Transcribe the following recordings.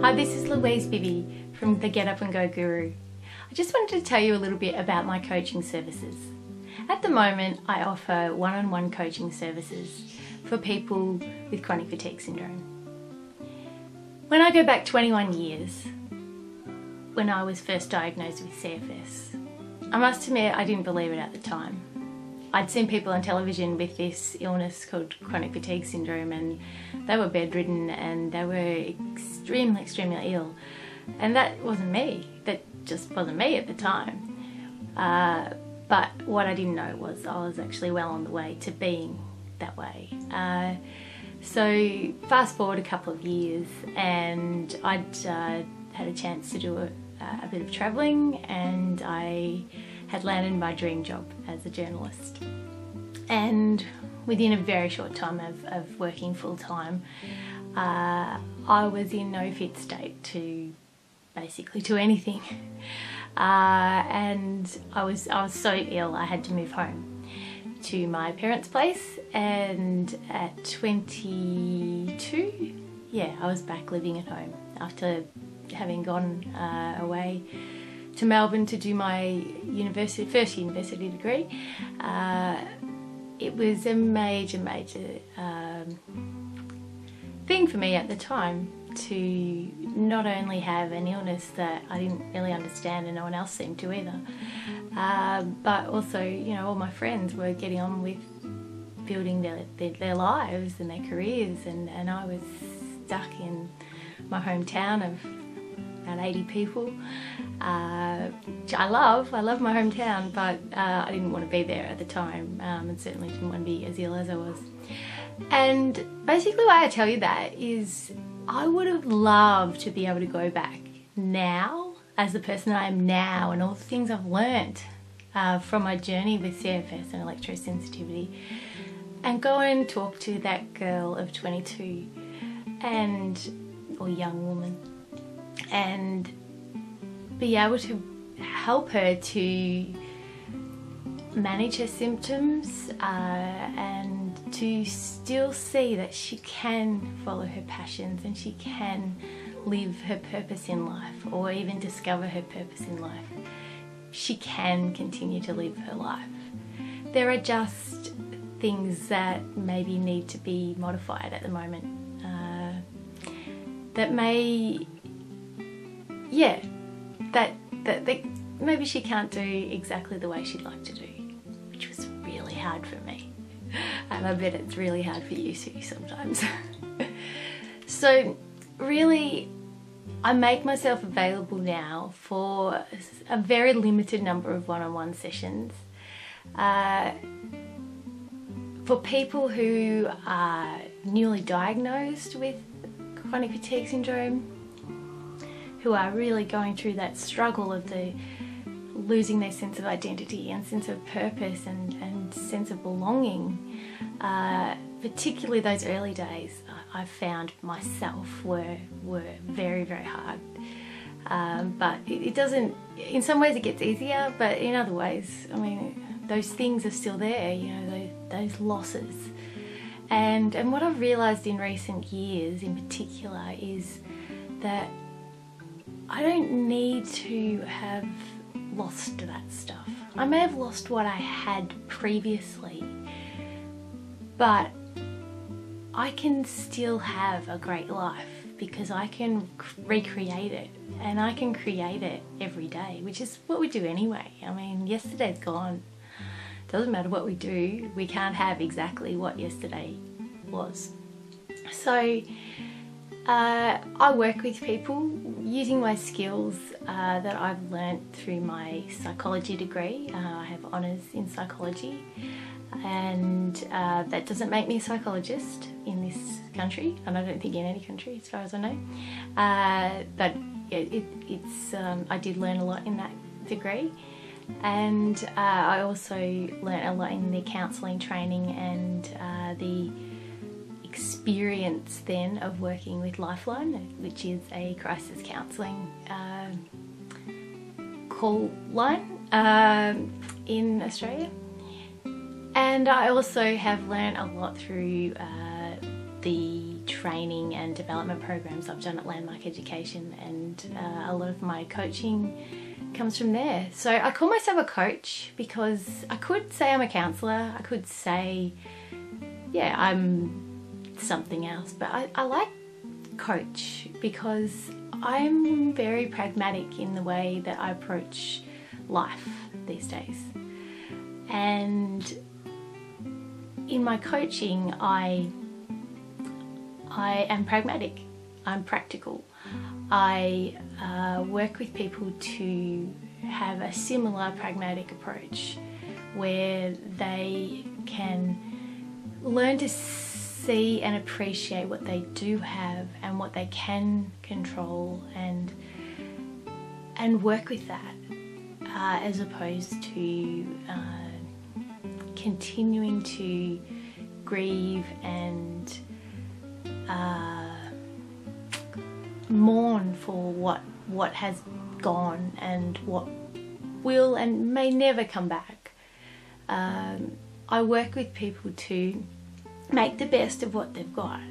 Hi, this is Louise Bibby from the Get Up and Go Guru. I just wanted to tell you a little bit about my coaching services. At the moment, I offer one-on-one coaching services for people with chronic fatigue syndrome. When I go back 21 years, when I was first diagnosed with CFS, I must admit I didn't believe it at the time. I'd seen people on television with this illness called chronic fatigue syndrome, and they were bedridden and they were extremely ill. And that wasn't me. That just wasn't me at the time. But what I didn't know was I was actually well on the way to being that way. So fast forward a couple of years, and I'd had a chance to do a bit of travelling, and I had landed my dream job as a journalist. And within a very short time of working full time, I was in no fit state to basically do anything. And I was so ill I had to move home to my parents' place, and at 22, I was back living at home after having gone away to Melbourne to do my first university degree. It was a major thing for me at the time to not only have an illness that I didn't really understand and no one else seemed to either, but also, all my friends were getting on with building their lives and their careers, and I was stuck in my hometown of about 80 people. Which I love my hometown, but I didn't want to be there at the time, and certainly didn't want to be as ill as I was. And basically why I tell you that is I would have loved to be able to go back now as the person that I am now, and all the things I've learnt from my journey with CFS and electrosensitivity, and go and talk to that girl of 22 or young woman, and be able to help her to manage her symptoms, and to still see that she can follow her passions and she can live her purpose in life, or even discover her purpose in life. She can continue to live her life. There are just things that maybe need to be modified at the moment, that may, that maybe she can't do exactly the way she'd like to do, which was really hard for me. And I bet it's really hard for you too sometimes. So really, I make myself available now for a very limited number of one-on-one sessions for people who are newly diagnosed with chronic fatigue syndrome, who are really going through that struggle of losing their sense of identity and sense of purpose and sense of belonging. Particularly those early days, I found myself were very hard. But it doesn't, in some ways it gets easier, but in other ways, I mean, those things are still there, those losses. And what I've realised in recent years in particular is that I don't need to have lost that stuff. I may have lost what I had previously, but I can still have a great life because I can recreate it, and I can create it every day, which is what we do anyway. I mean, yesterday's gone. Doesn't matter what we do, we can't have exactly what yesterday was. So I work with people using my skills that I've learnt through my psychology degree. I have honours in psychology, and that doesn't make me a psychologist in this country, and I don't think in any country as far as I know. But I did learn a lot in that degree, and I also learnt a lot in the counselling training and the experience then of working with Lifeline, which is a crisis counselling call line in Australia. And I also have learned a lot through the training and development programs I've done at Landmark Education, and a lot of my coaching comes from there. So I call myself a coach because I could say I'm a counsellor, I could say, yeah, I'm something else, but I like coach because I'm very pragmatic in the way that I approach life these days. And in my coaching, I am pragmatic, I'm practical. I work with people to have a similar pragmatic approach where they can learn to see and appreciate what they do have and what they can control, and work with that, as opposed to continuing to grieve and mourn for what has gone and what will and may never come back. I work with people to make the best of what they've got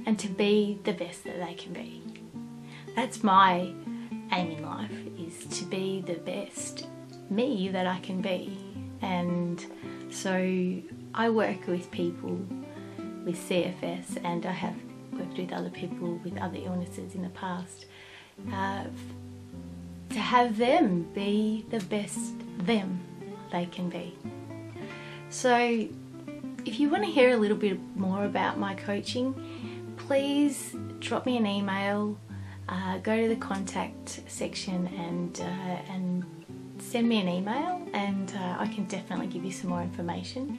and to be the best that they can be. That's my aim in life, is to be the best me that I can be. And so I work with people with CFS, and I have worked with other people with other illnesses in the past, to have them be the best them they can be. So if you want to hear a little bit more about my coaching, please drop me an email, go to the contact section and send me an email, and I can definitely give you some more information.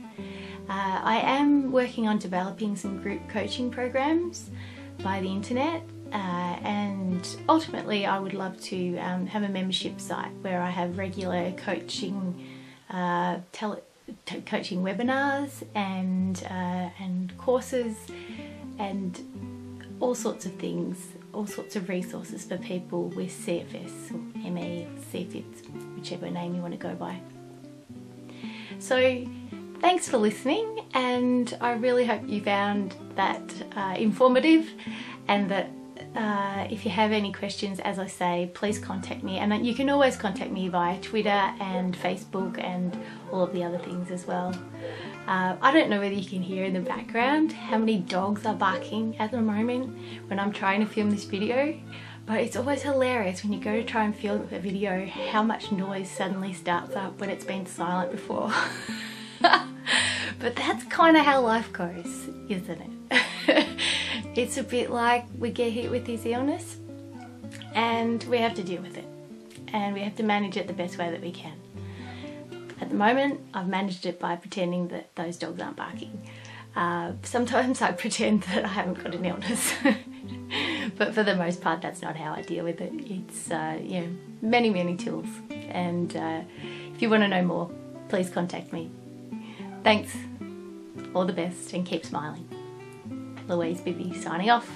I am working on developing some group coaching programs by the internet, and ultimately I would love to have a membership site where I have regular coaching coaching webinars and courses and all sorts of things, all sorts of resources for people with CFS or ME or CFIDS, whichever name you want to go by. So thanks for listening, and I really hope you found that informative, and that if you have any questions, as I say, please contact me, and you can always contact me via Twitter and Facebook and all of the other things as well. I don't know whether you can hear in the background how many dogs are barking at the moment when I'm trying to film this video, but it's always hilarious when you go to try and film a video how much noise suddenly starts up when it's been silent before. But that's kind of how life goes, isn't it? It's a bit like we get hit with this illness and we have to deal with it, and we have to manage it the best way that we can. At the moment, I've managed it by pretending that those dogs aren't barking. Sometimes I pretend that I haven't got an illness, but for the most part, that's not how I deal with it. It's many tools, and if you want to know more, please contact me. Thanks, all the best, and keep smiling. Louise Bibby signing off.